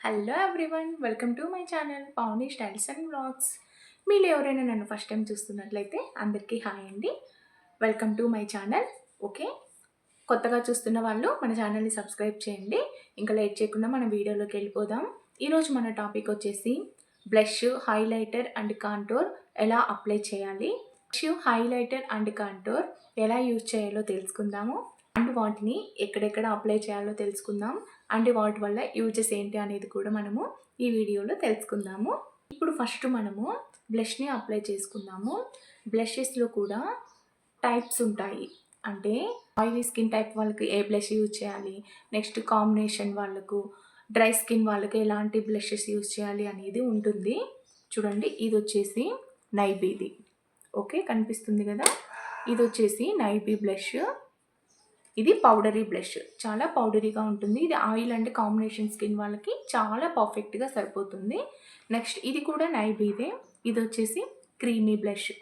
Hello everyone, welcome to my channel Pouni styles and vlogs. మీరు ఎవరైనా నన్ను ఫస్ట్ టైం చూస్తున్నట్లయితే అందరికీ హాయ్ అండి. Welcome to my channel. Okay, కొత్తగా చూస్తున్న వాళ్ళు మన ఛానల్ని సబ్స్క్రైబ్ చేయండి. ఇంకా లేట్ చేయకుండా మన వీడియోలోకి వెళ్ళిపోదాం. ఈరోజు మన టాపిక్ వచ్చేసి బ్లష్, హైలైటర్ అండ్ కాంటోర్ ఎలా అప్లై చేయాలి. బ్లష్, హైలైటర్ అండ్ కాంటోర్ ఎలా యూజ్ చేయాలో తెలుసుకుందాము. అండ్ వాటిని ఎక్కడెక్కడ అప్లై చేయాలో తెలుసుకుందాం. అండ్ వాటి వల్ల యూజెస్ ఏంటి అనేది కూడా మనము ఈ వీడియోలో తెలుసుకుందాము. ఇప్పుడు ఫస్ట్ మనము బ్లష్ని అప్లై చేసుకుందాము. బ్లషెస్లో కూడా టైప్స్ ఉంటాయి. అంటే ఆయిలీ స్కిన్ టైప్ వాళ్ళకి ఏ బ్లష్ యూజ్ చేయాలి, నెక్స్ట్ కాంబినేషన్ వాళ్ళకు, డ్రై స్కిన్ వాళ్ళకి ఎలాంటి బ్లషెస్ యూజ్ చేయాలి అనేది ఉంటుంది. చూడండి, ఇది వచ్చేసి నైబీది. ఓకే, కనిపిస్తుంది కదా, ఇది వచ్చేసి నైబీ బ్లష్. ఇది పౌడరీ బ్లష్, చాలా పౌడరీగా ఉంటుంది. ఇది ఆయిల్ అండ్ కాంబినేషన్ స్కిన్ వాళ్ళకి చాలా పర్ఫెక్ట్గా సరిపోతుంది. నెక్స్ట్ ఇది కూడా నైబీదే. ఇది వచ్చేసి క్రీమీ బ్లష్.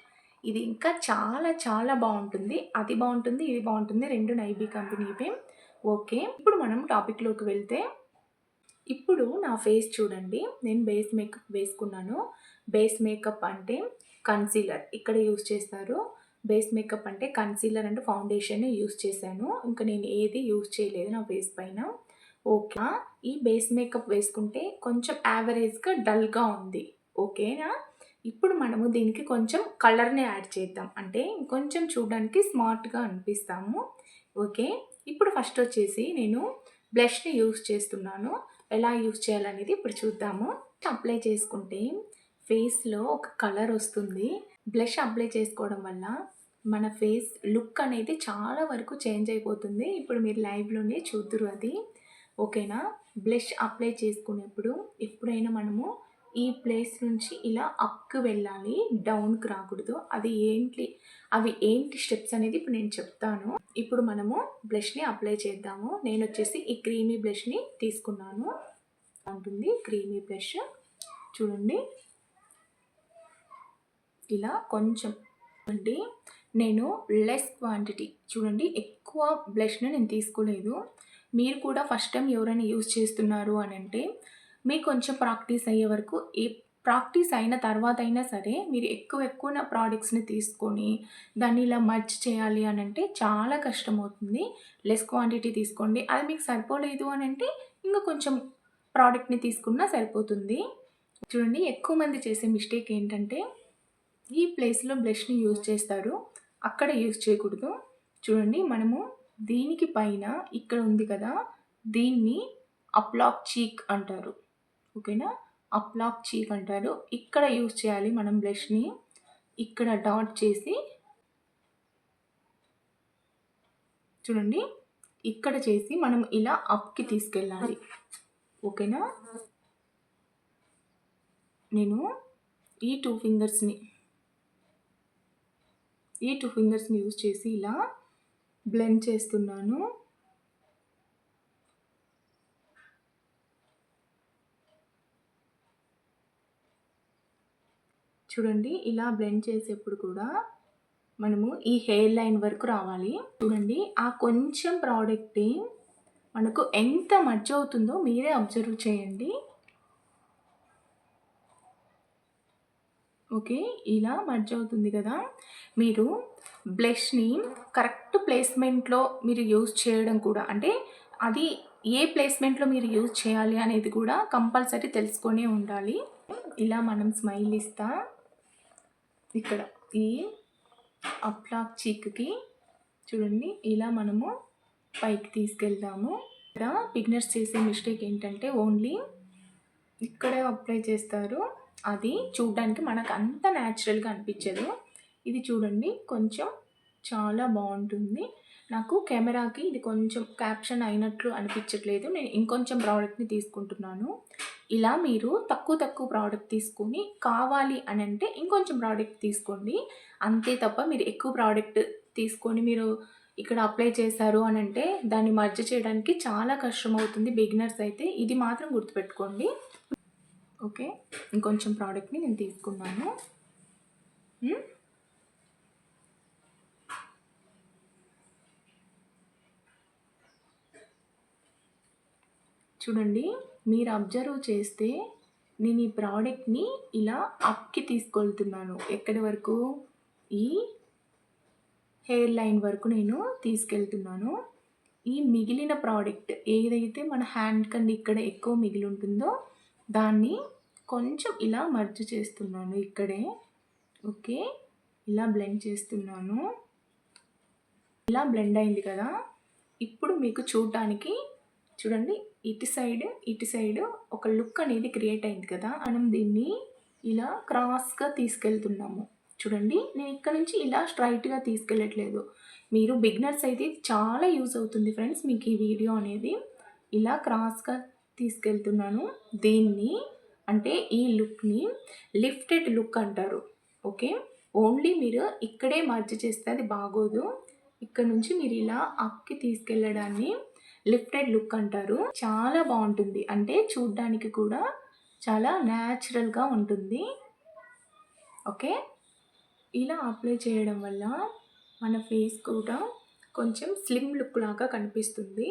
ఇది ఇంకా చాలా చాలా బాగుంటుంది. అది బాగుంటుంది, ఇది బాగుంటుంది, రెండు నైబీ కంపెనీవే. ఓకే, ఇప్పుడు మనం టాపిక్లోకి వెళ్తే, ఇప్పుడు నా ఫేస్ చూడండి, నేను బేస్ మేకప్ వేసుకున్నాను. బేస్ మేకప్ అంటే కన్సీలర్ ఇక్కడ యూస్ చేస్తారు. బేస్ మేకప్ అంటే కన్సీలర్ అండ్ ఫౌండేషన్ యూస్ చేశాను. ఇంకా నేను ఏది యూస్ చేయలేదు నా ఫేస్ పైన. ఓకే, ఈ బేస్ మేకప్ వేసుకుంటే కొంచెం యావరేజ్గా డల్గా ఉంది. ఓకేనా, ఇప్పుడు మనము దీనికి కొంచెం కలర్ని యాడ్ చేద్దాం. అంటే కొంచెం చూడడానికి స్మార్ట్గా అనిపిస్తాము. ఓకే, ఇప్పుడు ఫస్ట్ వచ్చేసి నేను బ్లష్ని యూస్ చేస్తున్నాను. ఎలా యూస్ చేయాలనేది ఇప్పుడు చూద్దాము. అప్లై చేసుకుంటే ఫేస్లో ఒక కలర్ వస్తుంది. బ్లష్ అప్లై చేసుకోవడం వల్ల మన ఫేస్ లుక్ అనేది చాలా వరకు చేంజ్ అయిపోతుంది. ఇప్పుడు మీరు లైవ్లోనే చూద్దురు అది. ఓకేనా, బ్లష్ అప్లై చేసుకునేప్పుడు ఎప్పుడైనా మనము ఈ ప్లేస్ నుంచి ఇలా అప్కి వెళ్ళాలి, డౌన్కి రాకూడదు. అవి ఏంటి స్టెప్స్ అనేది ఇప్పుడు నేను చెప్తాను. ఇప్పుడు మనము బ్లష్ని అప్లై చేద్దాము. నేను వచ్చేసి ఈ క్రీమీ బ్లష్ని తీసుకున్నాను. ఉంటుంది క్రీమీ బ్లష్. చూడండి, ఇలా కొంచెం అండి, నేను లెస్ క్వాంటిటీ, చూడండి ఎక్కువ బ్లష్ని నేను తీసుకోలేదు. మీరు కూడా ఫస్ట్ టైం ఎవరైనా యూజ్ చేస్తున్నారు అని అంటే మీకు కొంచెం ప్రాక్టీస్ అయ్యే వరకు, ఏ ప్రాక్టీస్ అయిన తర్వాత అయినా సరే మీరు ఎక్కువ ప్రోడక్ట్స్ని తీసుకొని దాన్ని ఇలా మర్జ్ చేయాలి అని అంటే చాలా కష్టమవుతుంది. లెస్ క్వాంటిటీ తీసుకోండి. అది మీకు సరిపోలేదు అని అంటే ఇంకా కొంచెం ప్రోడక్ట్ని తీసుకున్నా సరిపోతుంది. చూడండి, ఎక్కువ మంది చేసే మిస్టేక్ ఏంటంటే ఈ ప్లేస్లో బ్లష్ని యూజ్ చేస్తారు, అక్కడ యూజ్ చేయకూడదు. చూడండి, మనము దీనికి పైన ఇక్కడ ఉంది కదా, దీన్ని అప్లాక్ చీక్ అంటారు. ఓకేనా, అప్లాక్ చీక్ అంటారు. ఇక్కడ యూజ్ చేయాలి మనం బ్లష్ని. ఇక్కడ డాట్ చేసి చూడండి, ఇక్కడ చేసి మనం ఇలా అప్కి తీసుకెళ్ళాలి. ఓకేనా, నేను ఈ టూ ఫింగర్స్ని యూజ్ చేసి ఇలా బ్లెండ్ చేస్తున్నాను. చూడండి, ఇలా బ్లెండ్ చేసేప్పుడు కూడా మనము ఈ హెయిర్ లైన్ వరకు రావాలి. చూడండి, ఆ కొంచెం ప్రోడక్ట్ మనకు ఎంత మర్జ్ అవుతుందో మీరే అబ్జర్వ్ చేయండి. ఓకే, ఇలా మర్జ్ అవుతుంది కదా. మీరు బ్లష్ని కరెక్ట్ ప్లేస్మెంట్లో మీరు యూజ్ చేయడం కూడా, అంటే అది ఏ ప్లేస్మెంట్లో మీరు యూజ్ చేయాలి అనేది కూడా కంపల్సరీ తెలుసుకొని ఉండాలి. ఇలా మనం స్మైల్ ఇస్తా ఇక్కడ ఈ అప్లాక్ చీక్కి చూడండి, ఇలా మనము పైకి తీసుకెళ్తాము. ఇక్కడ బిగినర్స్ చేసే మిస్టేక్ ఏంటంటే ఓన్లీ ఇక్కడే అప్లై చేస్తారు. అది చూడడానికి మనకు అంత న్యాచురల్గా అనిపించదు. ఇది చూడండి, కొంచెం చాలా బాగుంటుంది. నాకు కెమెరాకి ఇది కొంచెం క్యాప్షన్ అయినట్లు అనిపించట్లేదు. నేను ఇంకొంచెం ప్రోడక్ట్ని తీసుకుంటున్నాను. ఇలా మీరు తక్కువ ప్రోడక్ట్ తీసుకొని కావాలి అని అంటే ఇంకొంచెం ప్రోడక్ట్ తీసుకోండి. అంతే తప్ప మీరు ఎక్కువ ప్రోడక్ట్ తీసుకొని మీరు ఇక్కడ అప్లై చేశారు అని అంటే దాన్ని మర్జ్ చేయడానికి చాలా కష్టం అవుతుంది బిగినర్స్ అయితే. ఇది మాత్రం గుర్తుపెట్టుకోండి. ఓకే, ఇంకొంచెం ప్రోడక్ట్ని నేను తీసుకున్నాను. చూడండి, మీరు అబ్జర్వ్ చేస్తే నేను ఈ ప్రోడక్ట్ని ఇలా అప్కి తీసుకెళ్తున్నాను. ఎక్కడి వరకు? ఈ హెయిర్ లైన్ వరకు నేను తీసుకెళ్తున్నాను. ఈ మిగిలిన ప్రోడక్ట్ ఏదైతే మన హ్యాండ్ కండి ఇక్కడ ఎక్కువ మిగిలి ఉంటుందో దాన్ని కొంచెం ఇలా మర్జ్ చేస్తున్నాను ఇక్కడే. ఓకే, ఇలా బ్లెండ్ చేస్తున్నాను. ఇలా బ్లెండ్ అయింది కదా. ఇప్పుడు మీకు చూడటానికి చూడండి, ఇటు సైడ్ ఒక లుక్ అనేది క్రియేట్ అయింది కదా. మనం దీన్ని ఇలా క్రాస్గా తీసుకెళ్తున్నాము. చూడండి, నేను ఇక్కడ నుంచి ఇలా స్ట్రైట్గా తీసుకెళ్ళట్లేదు. మీరు బిగినర్స్ అయితే చాలా యూజ్ అవుతుంది ఫ్రెండ్స్ మీకు ఈ వీడియో అనేది. ఇలా క్రాస్గా తీసుకెళ్తున్నాను దీన్ని. అంటే ఈ లుక్ని లిఫ్టెడ్ లుక్ అంటారు. ఓకే, ఓన్లీ మీరు ఇక్కడే మర్జ్ చేస్తే అది బాగోదు. ఇక్కడ నుంచి మీరు ఇలా అప్కి తీసుకెళ్ళడాన్ని లిఫ్టెడ్ లుక్ అంటారు. చాలా బాగుంటుంది, అంటే చూడ్డానికి కూడా చాలా న్యాచురల్గా ఉంటుంది. ఓకే, ఇలా అప్లై చేయడం వల్ల మన ఫేస్ కూడా కొంచెం స్లిమ్ లుక్ లాగా కనిపిస్తుంది.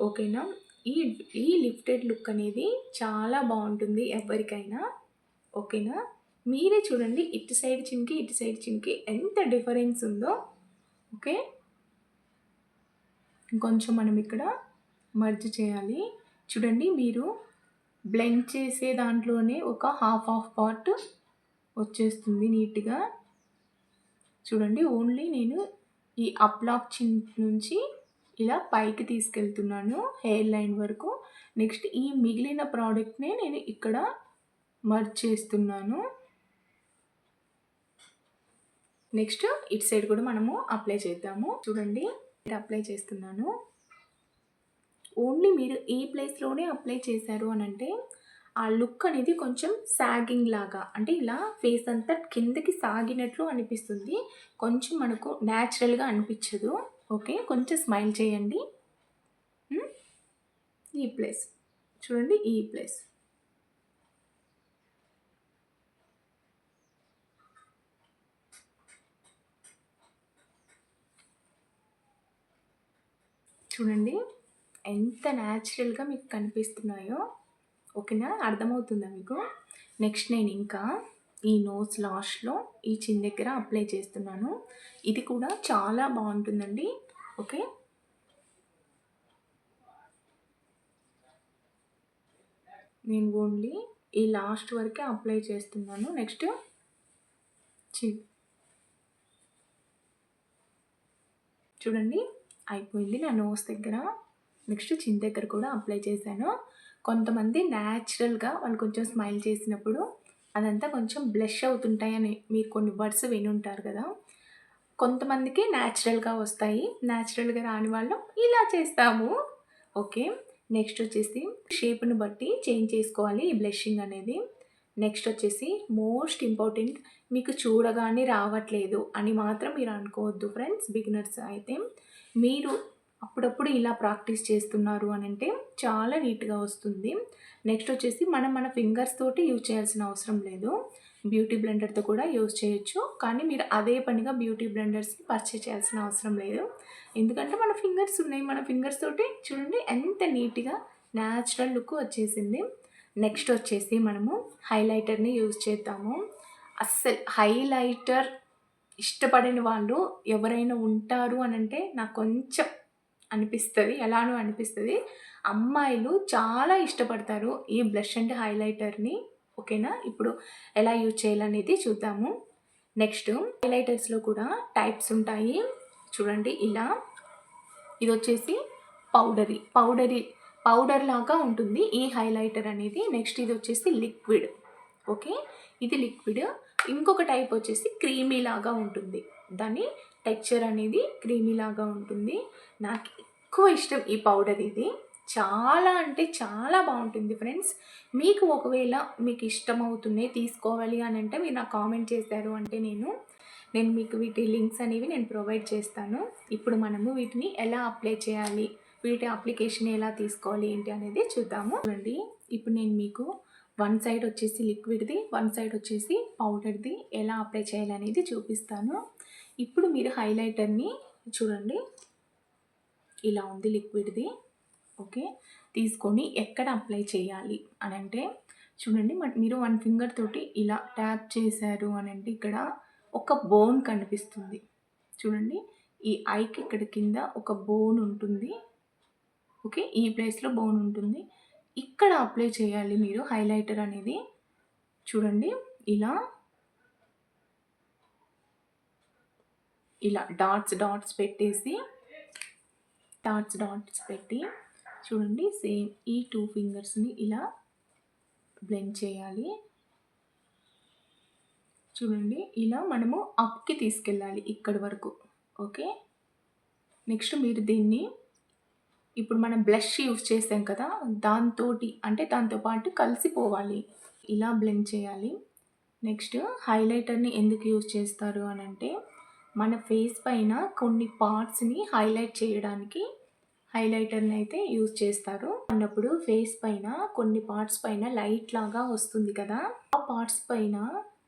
ఓకేనా, ఈ లిఫ్టెడ్ లుక్ అనేది చాలా బాగుంటుంది ఎవరికైనా. ఓకేనా, మీరే చూడండి, ఇటు సైడ్ చిన్కి ఎంత డిఫరెన్స్ ఉందో. ఓకే, ఇంకొంచెం మనం ఇక్కడ మర్జ్ చేయాలి. చూడండి, మీరు బ్లెండ్ చేసే దాంట్లోనే ఒక హాఫ్ పార్ట్ వచ్చేస్తుంది నీట్గా. చూడండి, ఓన్లీ నేను ఈ అప్లాక్ చిన్ నుంచి ఇలా పైకి తీసుకెళ్తున్నాను హెయిర్ లైన్ వరకు. నెక్స్ట్ ఈ మిగిలిన ప్రోడక్ట్నే నేను ఇక్కడ మర్జ్ చేస్తున్నాను. నెక్స్ట్ ఇటు సైడ్ కూడా మనము అప్లై చేద్దాము. చూడండి, అప్లై చేస్తున్నాను. ఓన్లీ మీరు ఈ ప్లేస్లోనే అప్లై చేశారు అని అంటే ఆ లుక్ అనేది కొంచెం సాగింగ్ లాగా, అంటే ఇలా ఫేస్ అంతా కిందకి సాగినట్లు అనిపిస్తుంది. కొంచెం మనకు న్యాచురల్గా అనిపించదు. ఓకే, కొంచెం స్మైల్ చేయండి. ఈ ప్లేస్ చూడండి, ఈ ప్లేస్ చూడండి ఎంత న్యాచురల్గా మీకు కనిపిస్తున్నాయో. ఓకేనా, అర్థమవుతుందా మీకు? నెక్స్ట్ నేను ఇంకా ఈ నోస్ లాస్ట్లో ఈ చిన్ దగ్గర అప్లై చేస్తున్నాను. ఇది కూడా చాలా బాగుంటుందండి. ఓకే, నేను ఓన్లీ ఈ లాస్ట్ వరకే అప్లై చేస్తున్నాను. నెక్స్ట్ చిన్ చూడండి, అయిపోయింది నా నోస్ దగ్గర. నెక్స్ట్ చిన్ దగ్గర కూడా అప్లై చేశాను. కొంతమంది న్యాచురల్గా వాళ్ళు కొంచెం స్మైల్ చేసినప్పుడు అదంతా కొంచెం బ్లష్ అవుతుంటాయని మీరు కొన్ని వర్డ్స్ విని ఉంటారు కదా. కొంతమందికి న్యాచురల్గా వస్తాయి, న్యాచురల్గా రాని వాళ్ళు ఇలా చేస్తాము. ఓకే, నెక్స్ట్ వచ్చేసి షేప్ను బట్టి చేంజ్ చేసుకోవాలి ఈ బ్లషింగ్ అనేది. నెక్స్ట్ వచ్చేసి మోస్ట్ ఇంపార్టెంట్, మీకు చూడగానే రావట్లేదు అని మాత్రం మీరు అనుకోవద్దు ఫ్రెండ్స్. బిగినర్స్ అయితే మీరు అప్పుడప్పుడు ఇలా ప్రాక్టీస్ చేస్తున్నారు అని అంటే చాలా నీట్గా వస్తుంది. నెక్స్ట్ వచ్చేసి మనం మన ఫింగర్స్ తోటి యూజ్ చేయాల్సిన అవసరం లేదు, బ్యూటీ బ్లెండర్తో కూడా యూజ్ చేయొచ్చు. కానీ మీరు అదే పనిగా బ్యూటీ బ్లెండర్స్ని పర్చేస్ చేయాల్సిన అవసరం లేదు, ఎందుకంటే మన ఫింగర్స్ ఉన్నాయి. మన ఫింగర్స్ తోటి చూడండి ఎంత నీట్గా న్యాచురల్ లుక్ వచ్చేసింది. నెక్స్ట్ వచ్చేసి మనము హైలైటర్ని యూజ్ చేద్దాము. అస్సలు హైలైటర్ ఇష్టపడని వాళ్ళు ఎవరైనా ఉంటారు అని అంటే నాకు కొంచెం అనిపిస్తుంది, ఎలానో అనిపిస్తుంది. అమ్మాయిలు చాలా ఇష్టపడతారు ఈ బ్లష్ అండ్ హైలైటర్ని. ఓకేనా, ఇప్పుడు ఎలా యూజ్ చేయాలనేది చూద్దాము. నెక్స్ట్ హైలైటర్స్లో కూడా టైప్స్ ఉంటాయి. చూడండి, ఇలా ఇది వచ్చేసి పౌడర్ లాగా ఉంటుంది ఈ హైలైటర్ అనేది. నెక్స్ట్ ఇది వచ్చేసి లిక్విడ్. ఓకే, ఇది లిక్విడ్. ఇంకొక టైప్ వచ్చేసి క్రీమీ లాగా ఉంటుంది, దాని టెక్స్చర్ అనేది క్రీమీ లాగా ఉంటుంది. నాకు ఎక్కువ ఇష్టం ఈ పౌడర్. ఇది చాలా అంటే చాలా బాగుంటుంది ఫ్రెండ్స్. మీకు ఒకవేళ మీకు ఇష్టమవుతున్నాయి తీసుకోవాలి అని అంటే మీరు నాకు కామెంట్ చేశారు అంటే నేను మీకు వీటి లింక్స్ అనేవి నేను ప్రొవైడ్ చేస్తాను. ఇప్పుడు మనము వీటిని ఎలా అప్లై చేయాలి, వీటి అప్లికేషన్ ఎలా తీసుకోవాలి ఏంటి అనేది చూద్దాము. చూడండి, ఇప్పుడు నేను మీకు వన్ సైడ్ వచ్చేసి లిక్విడ్ది, వన్ సైడ్ వచ్చేసి పౌడర్ది ఎలా అప్లై చేయాలనేది చూపిస్తాను. ఇప్పుడు మీరు హైలైటర్ని చూడండి, ఇలా ఉంది లిక్విడ్ది. ఓకే. తీసుకొని ఎక్కడ అప్లై చేయాలి అనంటే చూడండి మీరు 1 ఫింగర్ తోటి ఇలా ట్యాప్ చేశారు అనంటే ఇక్కడ ఒక బోన్ కనిపిస్తుంది. చూడండి ఈ ఐకి ఇక్కడ కింద ఒక బోన్ ఉంటుంది. ఓకే. ఈ ప్లేస్‌లో బోన్ ఉంటుంది. ఇక్కడ అప్లై చేయాలి మీరు హైలైటర్ అనేది. చూడండి ఇలా, ఇలా డాట్స్ పెట్టేసి డాట్స్ పెట్టి చూడండి సేమ్ ఈ 2 ఫింగర్స్‌ని ఇలా బ్లెండ్ చేయాలి. చూడండి ఇలా మనము అప్‌కి తీసుకెళ్ళాలి ఇక్కడి వరకు. ఓకే. నెక్స్ట్ మీరు దీన్ని ఇప్పుడు మనం బ్లష్ యూజ్ చేసాం కదా! దాంతో పాటు కలిసిపోవాలి. ఇలా బ్లెండ్ చేయాలి. నెక్స్ట్ హైలైటర్‌ని ఎందుకు యూజ్ చేస్తారు అనంటే మన ఫేస్ పైన కొన్ని పార్ట్స్‌ని హైలైట్ చేయడానికి హైలైటర్‌ని అయితే యూజ్ చేస్తారు. అన్నప్పుడు ఫేస్ పైన కొన్ని పార్ట్స్ పైన లైట్ లాగా వస్తుంది కదా! ఆ పార్ట్స్ పైన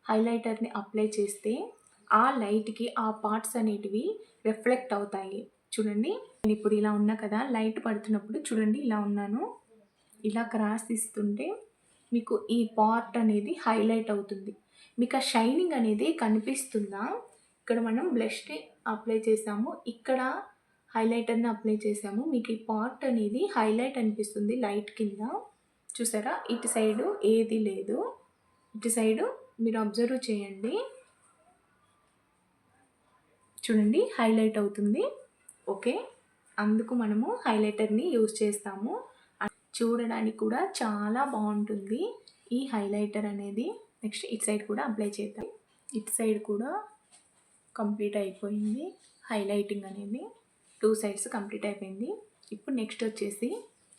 హైలైటర్‌ని అప్లై చేస్తే ఆ లైట్‌కి ఆ పార్ట్స్ అనేటివి రిఫ్లెక్ట్ అవుతాయి. చూడండి నేను ఇప్పుడు ఇలా ఉన్నా కదా! లైట్ పడుతున్నప్పుడు చూడండి ఇలా ఉన్నాను. ఇలా క్రాస్ తీస్తుంటే మీకు ఈ పార్ట్ అనేది హైలైట్ అవుతుంది. మీకు ఆ షైనింగ్ అనేది కనిపిస్తుందా? ఇక్కడ మనం బ్లష్‌ని అప్లై చేసాము. ఇక్కడ హైలైటర్‌ని అప్లై చేసాము. మీకు ఈ పార్ట్ అనేది హైలైట్ అనిపిస్తుంది లైట్ కింద. చూసారా? ఇటు సైడు ఏది లేదు. ఇటు సైడు మీరు అబ్జర్వ్ చేయండి. చూడండి హైలైట్ అవుతుంది. ఓకే. అందుకు మనము హైలైటర్‌ని యూజ్ చేస్తాము. చూడడానికి కూడా చాలా బాగుంటుంది ఈ హైలైటర్ అనేది. నెక్స్ట్ ఇటు సైడ్ కూడా అప్లై చేద్దాం. ఇటు సైడ్ కూడా కంప్లీట్ అయిపోయింది హైలైటింగ్ అనేది. 2 సైడ్స్ కంప్లీట్ అయిపోయింది. ఇప్పుడు నెక్స్ట్ వచ్చేసి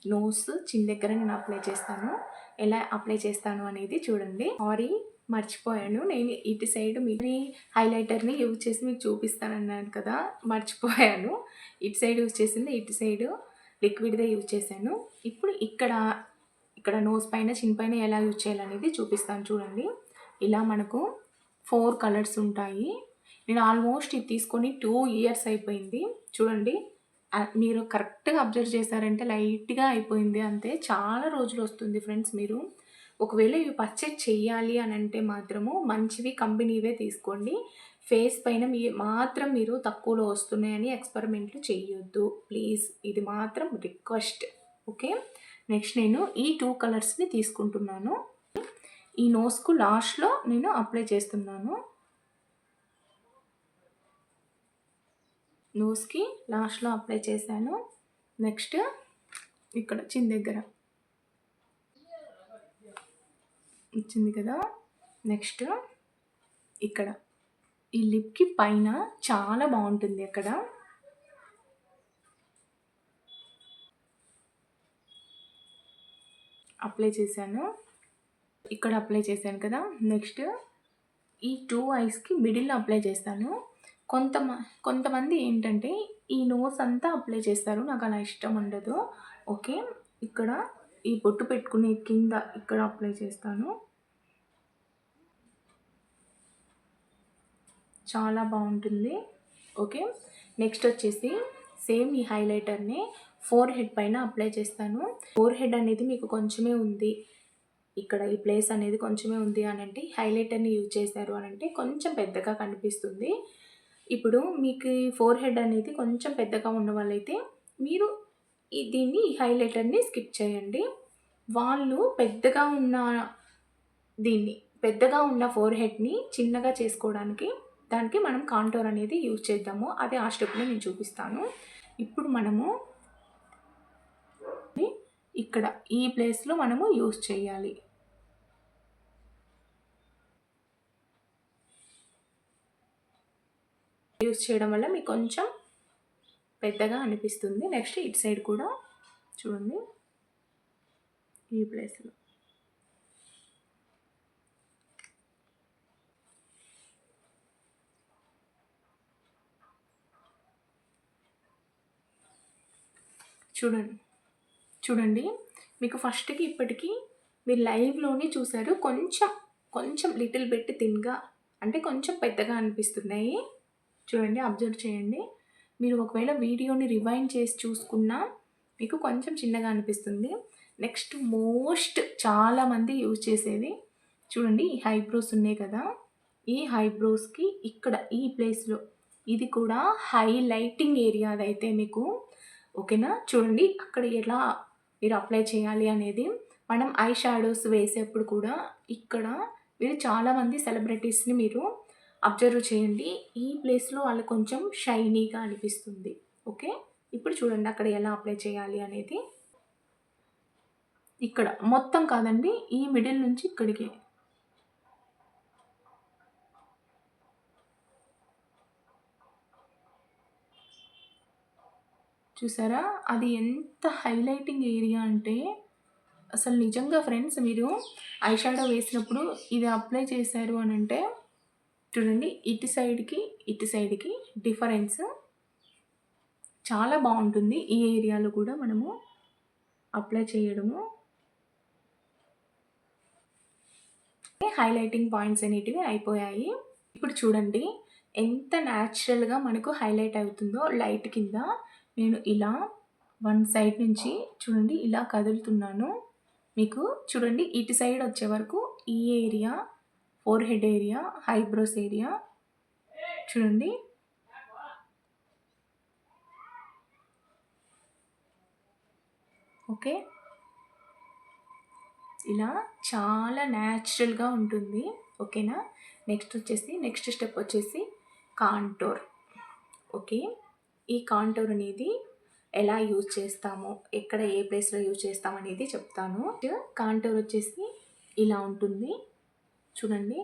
నోస్ చిన్ దగ్గర నేను అప్లై చేస్తాను. ఎలా అప్లై చేస్తాను అనేది చూడండి. సారీ మర్చిపోయాను. నేను ఇటు సైడ్ మీ హైలైటర్‌ని యూజ్ చేసి మీకు చూపిస్తానన్నాను కదా! మర్చిపోయాను. ఇటు సైడ్ యూజ్ చేసింది ఇటు సైడు లిక్విడ్‌దే యూజ్ చేశాను. ఇప్పుడు ఇక్కడ నోస్ పైన, చిన్ పైన ఎలా యూజ్ చేయాలనేది చూపిస్తాను చూడండి. ఇలా మనకు 4 కలర్స్ ఉంటాయి. నేను ఆల్మోస్ట్ ఇది తీసుకొని 2 ఇయర్స్ అయిపోయింది. చూడండి మీరు కరెక్ట్‌గా అబ్జర్వ్ చేశారంటే లైట్‌గా అయిపోయింది అంతే. చాలా రోజులు వస్తుంది ఫ్రెండ్స్ మీరు. ఒకవేళ ఇవి పర్చేజ్ చెయ్యాలి అనంటే మాత్రము మంచివి కంపెనీవే తీసుకోండి. ఫేస్ పైన మాత్రం మీరు తక్కువలో వస్తున్నాయని ఎక్స్‌పెరిమెంట్లు చెయ్యొద్దు ప్లీజ్. ఇది మాత్రం రిక్వెస్ట్. ఓకే. నెక్స్ట్ నేను ఈ 2 కలర్స్‌ని తీసుకుంటున్నాను. ఈ నోస్‌కు లాస్ట్‌లో నేను అప్లై చేస్తున్నాను. నోస్‌కి లాస్ట్‌లో అప్లై చేశాను. నెక్స్ట్ ఇక్కడ చిన్ దగ్గర వచ్చింది కదా! నెక్స్ట్ ఇక్కడ ఈ లిప్‌కి పైన చాలా బాగుంటుంది అక్కడ. అప్లై చేశాను. ఇక్కడ అప్లై చేశాను కదా! నెక్స్ట్ ఈ 2 ఐస్‌కి మిడిల్‌లో అప్లై చేస్తాను. కొంతమంది ఏంటంటే ఈ నోస్ అంతా అప్లై చేస్తారు. నాకు అలా ఇష్టం ఉండదు. ఓకే. ఇక్కడ ఈ బొట్టు పెట్టుకునే కింద ఇక్కడ అప్లై చేస్తాను. చాలా బాగుంటుంది. ఓకే. నెక్స్ట్ వచ్చేసి సేమ్ ఈ హైలైటర్‌ని ఫోర్ హెడ్ పైన అప్లై చేస్తాను. ఫోర్ హెడ్ అనేది మీకు కొంచెమే ఉంది. ఇక్కడ ఈ ప్లేస్ అనేది కొంచెమే ఉంది అనంటే హైలైటర్‌ని యూజ్ చేశారు అనంటే కొంచెం పెద్దగా కనిపిస్తుంది. ఇప్పుడు మీకు ఈ ఫోర్ హెడ్ అనేది కొంచెం పెద్దగా ఉన్న వాళ్ళైతే మీరు దీన్ని హైలైటర్‌ని స్కిప్ చేయండి. వాళ్ళు పెద్దగా ఉన్న ఫోర్ హెడ్‌ని చిన్నగా చేసుకోవడానికి దానికి మనం కాంటోర్ అనేది యూజ్ చేద్దాము. అది ఆ స్టెప్‌లో నేను చూపిస్తాను. ఇప్పుడు మనము ఇక్కడ ఈ ప్లేస్‌లో మనము యూజ్ చేయాలి. యూజ్ చేయడం వల్ల మీకు కొంచెం పెద్దగా అనిపిస్తుంది. నెక్స్ట్ ఇటు సైడ్ కూడా చూడండి ఈ ప్లేస్‌లో. చూడండి మీకు ఫస్ట్‌కి ఇప్పటికి మీరు లైవ్‌లోనే చూసారు. కొంచెం లిటిల్ బిట్ థిన్‌గా అంటే కొంచెం పెద్దగా అనిపిస్తున్నాయి. చూడండి అబ్జర్వ్ చేయండి. మీరు ఒకవేళ వీడియోని రివైండ్ చేసి చూసుకున్నా మీకు కొంచెం చిన్నగా అనిపిస్తుంది. నెక్స్ట్ మోస్ట్ చాలామంది యూజ్ చేసేది చూడండి, ఈ హైబ్రోస్ ఉన్నాయి కదా, ఈ హైబ్రోస్కి ఇక్కడ ఈ ప్లేస్లో ఇది కూడా హైలైటింగ్ ఏరియా అదైతే మీకు ఓకేనా. చూడండి అక్కడ ఎలా మీరు అప్లై చేయాలి అనేది. మనం ఐ షాడోస్ వేసేప్పుడు కూడా ఇక్కడ మీరు చాలామంది సెలబ్రిటీస్ని మీరు అబ్జర్వ్ చేయండి, ఈ ప్లేస్లో వాళ్ళు కొంచెం షైనీగా అనిపిస్తుంది. ఓకే, ఇప్పుడు చూడండి అక్కడ ఎలా అప్లై చేయాలి అనేది. ఇక్కడ మొత్తం కాదండి, ఈ మిడిల్ నుంచి ఇక్కడికి చూసారా, అది ఎంత హైలైటింగ్ ఏరియా అంటే అసలు నిజంగా ఫ్రెండ్స్, మీరు ఐ షాడో వేసినప్పుడు ఇది అప్లై చేశారు అని అంటే చూడండి, ఇటు సైడ్కి డిఫరెన్స్ చాలా బాగుంటుంది. ఈ ఏరియాలో కూడా మనము అప్లై చేయడము హైలైటింగ్ పాయింట్స్ అనేటివి అయిపోయాయి. ఇప్పుడు చూడండి ఎంత న్యాచురల్గా మనకు హైలైట్ అవుతుందో లైట్ కింద. నేను ఇలా వన్ సైడ్ నుంచి చూడండి ఇలా కదులుతున్నాను. మీకు చూడండి ఇటు సైడ్ వచ్చే వరకు ఈ area, four head area, eyebrows area చూడండి. ఓకే, ఇలా చాలా న్యాచురల్గా ఉంటుంది. ఓకేనా. నెక్స్ట్ స్టెప్ వచ్చేసి కాంటోర్. ఓకే, ఈ కాంటోర్ అనేది ఎలా యూజ్ చేస్తాము, ఎక్కడ ఏ ప్లేస్లో యూజ్ చేస్తాం అనేది చెప్తాను. కాంటోర్ వచ్చేసి ఇలా ఉంటుంది చూడండి,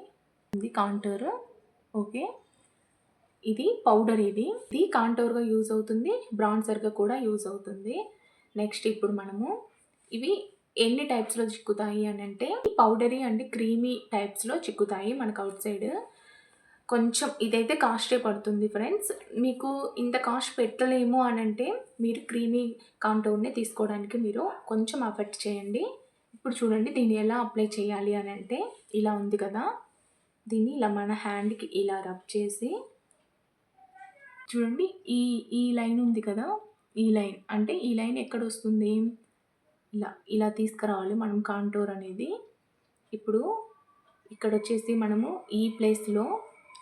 ఇది కాంటోర్. ఓకే, ఇది పౌడర్, ఇది కాంటోర్గా యూజ్ అవుతుంది, బ్రాన్సర్గా కూడా యూజ్ అవుతుంది. నెక్స్ట్ ఇప్పుడు మనము ఇవి ఎన్ని టైప్స్లో చిక్కుతాయి అని అంటే, పౌడరీ అండ్ క్రీమీ టైప్స్లో చిక్కుతాయి మనకు అవుట్ సైడ్. కొంచెం ఇదైతే కాస్టే పడుతుంది ఫ్రెండ్స్. మీకు ఇంత కాస్ట్ పెట్టలేము అని అంటే మీరు క్రీమీ కాంటోర్ని తీసుకోవడానికి మీరు కొంచెం ఎఫర్ట్ చేయండి. ఇప్పుడు చూడండి దీన్ని ఎలా అప్లై చేయాలి అని అంటే, ఇలా ఉంది కదా, దీన్ని ఇలా మన హ్యాండ్కి ఇలా రబ్ చేసి చూడండి, ఈ లైన్ ఉంది కదా, ఈ లైన్ అంటే ఈ లైన్ ఎక్కడ వస్తుంది, ఇలా తీసుకురావాలి మనం కాంటోర్ అనేది. ఇప్పుడు ఇక్కడ వచ్చేసి మనము ఈ ప్లేస్లో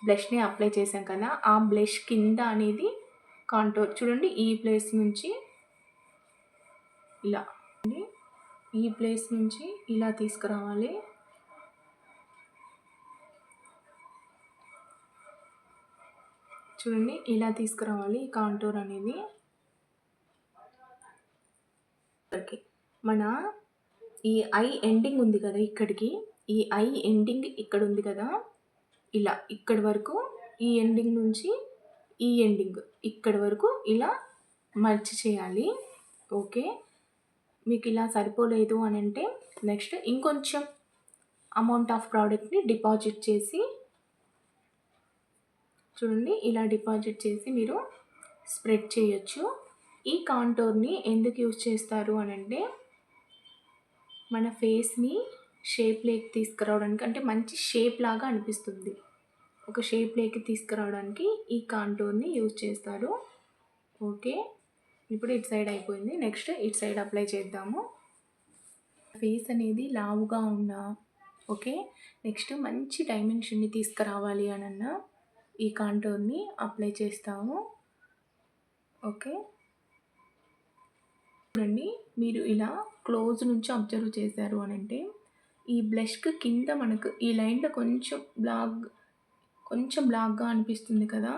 బ్లష్ని అప్లై చేసాం కదా, ఆ బ్లష్ కింద అనేది కాంటోర్ చూడండి, ఈ ప్లేస్ నుంచి ఇలా ఈ ప్లేస్ నుంచి ఇలా తీసుకురావాలి. చూడండి ఇలా తీసుకురావాలి కాంటోర్ అనేది. మన ఈ ఐ ఎండింగ్ ఉంది కదా ఇక్కడికి, ఈ ఐ ఎండింగ్ ఇక్కడ ఉంది కదా, ఇలా ఇక్కడి వరకు, ఈ ఎండింగ్ నుంచి ఈ ఎండింగ్ ఇక్కడి వరకు ఇలా మర్చ్ చేయాలి. ఓకే, మీకు ఇలా సరిపోలేదు అని అంటే నెక్స్ట్ ఇంకొంచెం అమౌంట్ ఆఫ్ ప్రోడక్ట్ని డిపాజిట్ చేసి చూడండి, ఇలా డిపాజిట్ చేసి మీరు స్ప్రెడ్ చేయొచ్చు. ఈ కాంటోర్ని ఎందుకు యూజ్ చేస్తారు అని అంటే, మన ఫేస్ని షేప్లోకి తీసుకురావడానికి, అంటే మంచి షేప్ లాగా అనిపిస్తుంది, ఒక షేప్లోకి తీసుకురావడానికి ఈ కాంటోర్ని యూజ్ చేస్తారు. ఓకే, ఇప్పుడు ఇటు సైడ్ అయిపోయింది. నెక్స్ట్ ఇటు సైడ్ అప్లై చేద్దాము. ఫేస్ అనేది లావుగా ఉన్నా ఓకే, నెక్స్ట్ మంచి డైమెన్షన్ని తీసుకురావాలి అనన్నా ఈ కాంటోర్ని అప్లై చేస్తాము. ఓకే, చూడండి మీరు ఇలా క్లోజ్ నుంచి అబ్జర్వ్ చేశారు అని అంటే, ఈ బ్లష్కి కింద మనకు ఈ లైన్లో కొంచెం బ్లాక్గా అనిపిస్తుంది కదా,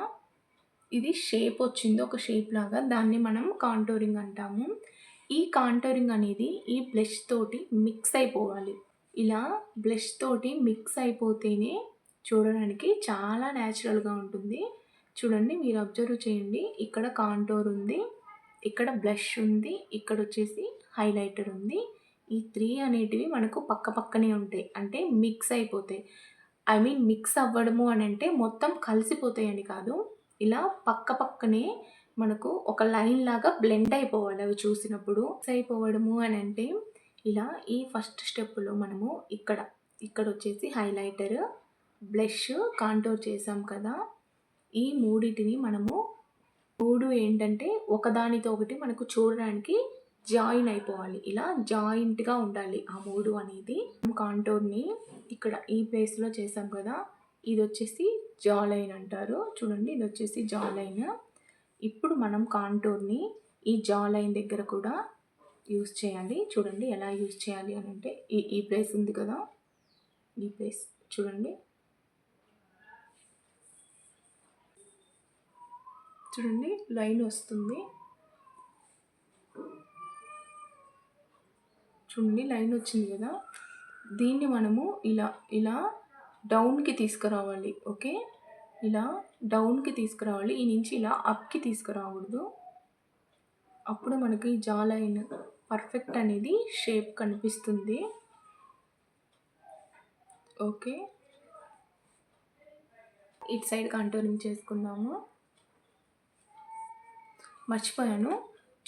ఇది షేప్ వచ్చింది ఒక షేప్ లాగా, దాన్ని మనం కాంటోరింగ్ అంటాము. ఈ కాంటోరింగ్ అనేది ఈ బ్లష్ తోటి మిక్స్ అయిపోవాలి. ఇలా బ్లష్ తోటి మిక్స్ అయిపోతేనే చూడడానికి చాలా న్యాచురల్గా ఉంటుంది. చూడండి మీరు అబ్జర్వ్ చేయండి, ఇక్కడ కాంటోర్ ఉంది, ఇక్కడ బ్లష్ ఉంది, ఇక్కడ వచ్చేసి హైలైటర్ ఉంది. ఈ 3 అనేటివి మనకు పక్క పక్కనే ఉంటాయి, అంటే మిక్స్ అయిపోతాయి. ఐ మీన్ మిక్స్ అవ్వడము అని అంటే మొత్తం కలిసిపోతాయి అని కాదు, ఇలా పక్క పక్కనే మనకు ఒక లైన్ లాగా బ్లెండ్ అయిపోవాలి అవి చూసినప్పుడు. మిక్స్ అయిపోవడము అని అంటే ఇలా ఈ ఫస్ట్ స్టెప్లో మనము ఇక్కడ వచ్చేసి హైలైటర్, బ్లష్, కాంటోర్ చేసాం కదా, ఈ మూడింటిని మనము 3 ఏంటంటే ఒకదానితో ఒకటి మనకు చూడడానికి జాయిన్ అయిపోవాలి, ఇలా జాయింట్గా ఉండాలి ఆ 3 అనేది. కాంటోర్ని ఇక్కడ ఈ ప్లేస్లో చేసాం కదా, ఇది వచ్చేసి జా లైన్ అంటారు చూడండి, ఇది వచ్చేసి జా లైన్. ఇప్పుడు మనం కాంటోర్ని ఈ జా లైన్ దగ్గర కూడా యూస్ చేయాలి. చూడండి ఎలా యూస్ చేయాలి అని అంటే, ఈ ప్లేస్ ఉంది కదా, ఈ ప్లేస్ చూడండి, చూడండి లైన్ వస్తుంది, చూడండి లైన్ వచ్చింది కదా, దీన్ని మనము ఇలా ఇలా డౌన్కి తీసుకురావాలి. ఓకే, ఇలా డౌన్కి తీసుకురావాలి, ఈ నుంచి ఇలా అప్కి తీసుకురాకూడదు. అప్పుడు మనకి జా లైన్ పర్ఫెక్ట్ అనేది షేప్ కనిపిస్తుంది. ఓకే, ఇటు సైడ్ కంటూరింగ్ చేసుకుందాము. మర్చిపోయాను,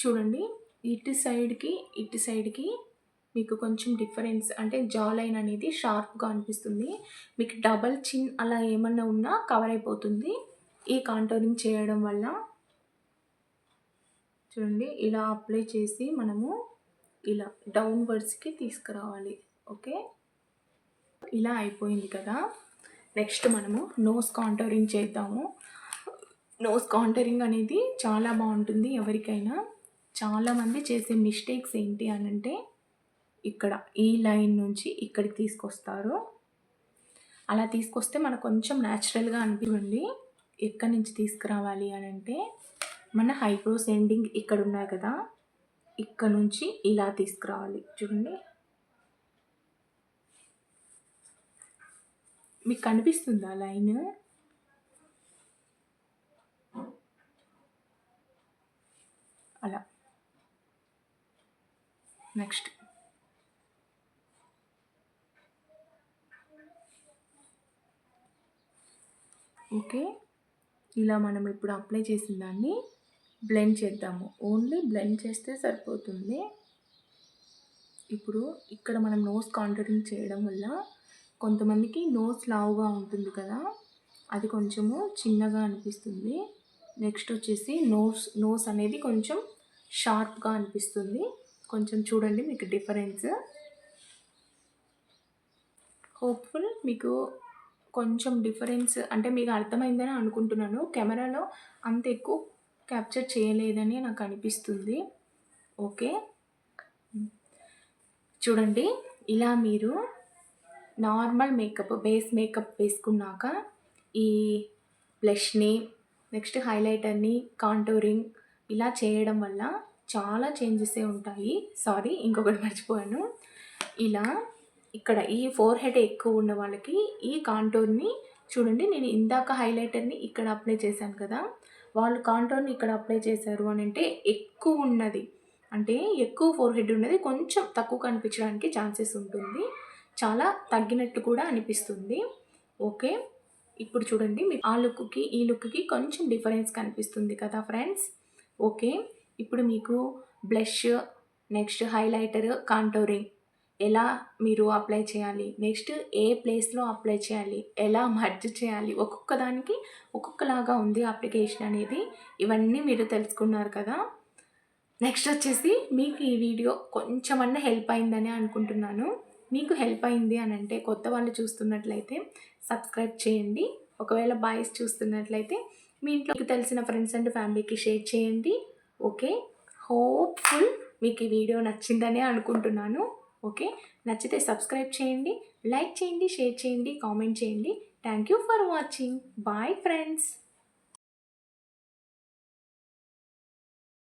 చూడండి ఇటు సైడ్కి మీకు కొంచెం డిఫరెన్స్, అంటే జా లైన్ అనేది షార్ప్గా అనిపిస్తుంది. మీకు డబల్ చిన్ అలా ఏమన్నా ఉన్నా కవర్ అయిపోతుంది ఈ కాంటూరింగ్ చేయడం వల్ల. చూడండి ఇలా అప్లై చేసి మనము ఇలా డౌన్వర్డ్స్కి తీసుకురావాలి. ఓకే, ఇలా అయిపోయింది కదా. నెక్స్ట్ మనము నోస్ కాంటూరింగ్ చేద్దాము. నోస్ కాంటూరింగ్ అనేది చాలా బాగుంటుంది ఎవరికైనా. చాలామంది చేసే మిస్టేక్స్ ఏంటి అని అంటే, ఇక్కడ ఈ లైన్ నుంచి ఇక్కడికి తీసుకొస్తారు. అలా తీసుకొస్తే మనకు కొంచెం న్యాచురల్గా అనిపిస్తుంది. ఎక్కడి నుంచి తీసుకురావాలి అని అంటే, మన హైబ్రోస్ ఎండింగ్ ఇక్కడ ఉన్నాయి కదా, ఇక్కడ నుంచి ఇలా తీసుకురావాలి. చూడండి మీకు కనిపిస్తుందా లైన్? అలా. నెక్స్ట్ ఓకే, ఇలా మనం ఇప్పుడు అప్లై చేసిన దాన్ని బ్లెండ్ చేద్దాము. ఓన్లీ బ్లెండ్ చేస్తే సరిపోతుంది. ఇప్పుడు ఇక్కడ మనం నోస్ కాంటూరింగ్ చేయడం వల్ల కొంతమందికి నోస్ లావుగా ఉంటుంది కదా, అది కొంచెము చిన్నగా అనిపిస్తుంది. నెక్స్ట్ వచ్చేసి నోస్ అనేది కొంచెం షార్ప్గా అనిపిస్తుంది. కొంచెం చూడండి మీకు డిఫరెన్స్. హోప్ఫుల్ మీకు కొంచెం డిఫరెన్స్ అంటే మీకు అర్థమైందని అనుకుంటున్నాను. కెమెరాలో అంత ఎక్కువ క్యాప్చర్ చేయలేదని నాకు అనిపిస్తుంది. ఓకే, చూడండి ఇలా మీరు నార్మల్ మేకప్, బేస్ మేకప్ వేసుకున్నాక ఈ బ్లష్ని, నెక్స్ట్ హైలైటర్ని, కాంటూరింగ్ ఇలా చేయడం వల్ల చాలా చేంజెసే ఉంటాయి. సారీ, ఇంకొకటి మర్చిపోయాను. ఇలా ఇక్కడ ఈ ఫోర్ హెడ్ ఎక్కువ ఉన్న వాళ్ళకి ఈ కాంటూర్ని చూడండి, నేను ఇందాక హైలైటర్ని ఇక్కడ అప్లై చేశాను కదా, వాళ్ళు కాంటూర్ని ఇక్కడ అప్లై చేశారు అని అంటే ఎక్కువ ఉన్నది, అంటే ఎక్కువ ఫోర్ హెడ్ ఉన్నది కొంచెం తక్కువ కనిపించడానికి ఛాన్సెస్ ఉంటుంది, చాలా తగ్గినట్టు కూడా అనిపిస్తుంది. ఓకే, ఇప్పుడు చూడండి మీకు ఆ లుక్కి ఈ లుక్కి కొంచెం డిఫరెన్స్ కనిపిస్తుంది కదా ఫ్రెండ్స్. ఓకే, ఇప్పుడు మీకు బ్లష్, నెక్స్ట్ హైలైటర్, కాంటూరింగ్ ఎలా మీరు అప్లై చేయాలి, నెక్స్ట్ ఏ ప్లేస్లో అప్లై చేయాలి, ఎలా మర్జ్ చేయాలి, ఒక్కొక్క దానికి ఒక్కొక్కలాగా ఉంది అప్లికేషన్ అనేది. ఇవన్నీ మీరు తెలుసుకున్నారు కదా. నెక్స్ట్ వచ్చేసి మీకు ఈ వీడియో కొంచెమన్నా హెల్ప్ అయిందని అనుకుంటున్నాను. మీకు హెల్ప్ అయింది అని అంటే కొత్త వాళ్ళు చూస్తున్నట్లయితే సబ్స్క్రైబ్ చేయండి. ఒకవేళ బాయ్స్ చూస్తున్నట్లయితే మీ ఇంట్లోకి తెలిసిన ఫ్రెండ్స్ అండ్ ఫ్యామిలీకి షేర్ చేయండి. ఓకే, హోప్ఫుల్ మీకు ఈ వీడియో నచ్చిందనే అనుకుంటున్నాను. ఓకే, నచ్చితే సబ్స్క్రైబ్ చేయండి, లైక్ చేయండి, షేర్ చేయండి, కామెంట్ చేయండి. Thank you for watching. Bye friends.